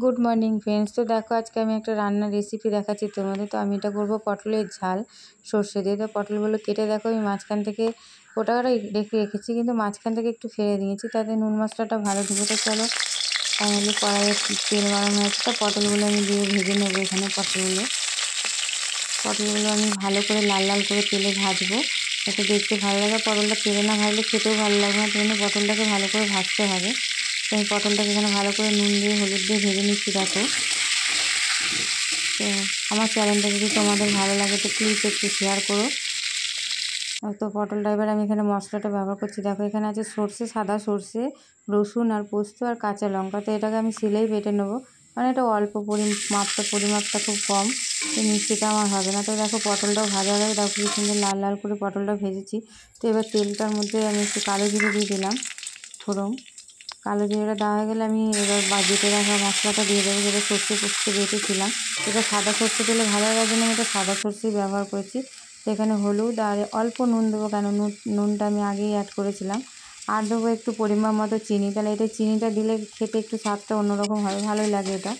Good morning friends. তো দেখো আজকে আমি একটা রান্নার রেসিপি দেখাচ্ছি তোমাদের। তো আমি এটা করবো পটলের ঝাল সর্ষে দিয়ে। তো পটলগুলো কেটে দেখো আমি মাঝখান থেকে গোটা গোটা রেখেছি, কিন্তু মাঝখান থেকে একটু ফেলে দিয়েছি, তাতে নুন মশলাটা ভালো ঢুকে। তো চলো ফাইনালি কড়াইয়ে তেল গরম হয়েছে, তো পটলগুলো আমি দিয়ে ভেজে নেবো। এখানে পটলগুলো আমি ভালো করে লাল লাল করে তেলে ভাজবো, যাতে দেখতে ভালো লাগে। পটলটা তেলে না ভাজলে খেতেও ভালো লাগবে না, সেই জন্য পটলটাকে ভালো করে ভাজতে হবে। তো আমি পটলটাকে এখানে ভালো করে নুন দিয়ে হলুদ দিয়ে ভেজে নিচ্ছি দেখো। তো আমার চ্যানেলটা যদি তোমাদের ভালো লাগে তো প্লিজ একটু শেয়ার করো। তো পটলটা এবার আমি এখানে মশলাটা ব্যবহার করছি দেখো। এখানে আছে সর্ষে, সাদা সর্ষে, রসুন আর পোস্ত আর কাঁচা লঙ্কা। তো এটাকে আমি শিলেই বেটে নেবো, মানে এটা অল্প পরিমাপটা খুব কম, তো মিষ্টিটা আমার হবে না। তো দেখো পটলটাও ভাজা হয়ে দেখো কি সুন্দর লাল লাল করে পটলটা ভেজেছি। তো এবার তেলটার মধ্যে আমি একটু কালো জিরে দিয়ে দিলাম ফোড়ন। কালো জিরেটা দেওয়া হয়ে গেলে আমি এবার বেটে রাখা মশলাটা দিয়ে দেবো, যেটা সর্ষে পোস্ত বেটেছিলাম। এটা সাদা সর্ষে দিলে ভালো লাগার জন্য আমি এটা সাদা সর্ষেই ব্যবহার করেছি। তো এখানে হলুদ আর অল্প নুন দেবো, কেন নুনটা আমি আগেই অ্যাড করেছিলাম। আর দেবো একটু পরিমাণ মতো চিনি, তাহলে এটা চিনিটা দিলে খেতে একটু স্বাদটা অন্যরকম হবে, ভালোই লাগে এটা।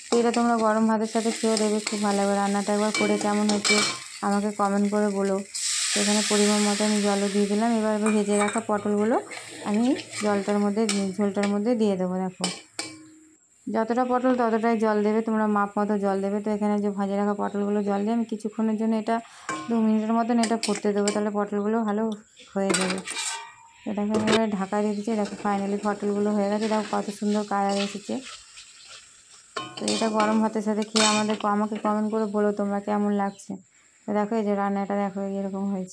তো এটা তোমরা গরম ভাতের সাথে খেয়ে দেবে, খুব ভালো লাগবে। রান্নাটা একবার করে কেমন হচ্ছে আমাকে কমেন্ট করে বলো। তো এখানে পরিমাণ মতো আমি জলও দিয়ে দিলাম। এবার ভেজে রাখা পটলগুলো আমি ঝোলটার মধ্যে দিয়ে দেবো দেখো। যতটা পটল ততটাই জল দেবে, তোমরা মাপ মতো জল দেবে। তো এখানে যে ভাজে রাখা পটলগুলো জল দিয়ে আমি কিছুক্ষণের জন্য এটা 2 মিনিটের মতন এটা ফুটতে দেবো, তাহলে পটলগুলো ভালো হয়ে যাবে। এটাকে আমি এবার ঢাকা দিয়ে দিচ্ছি দেখো। ফাইনালি পটলগুলো হয়ে গেছে দেখো, কত সুন্দর কালার এসেছে। তো এটা গরম ভাতের সাথে খেয়ে আমাকে কমেন্ট করে বলো তোমরা কেমন লাগছে। তো দেখো এই যে রান্নাটা দেখো এরকম হয়েছে।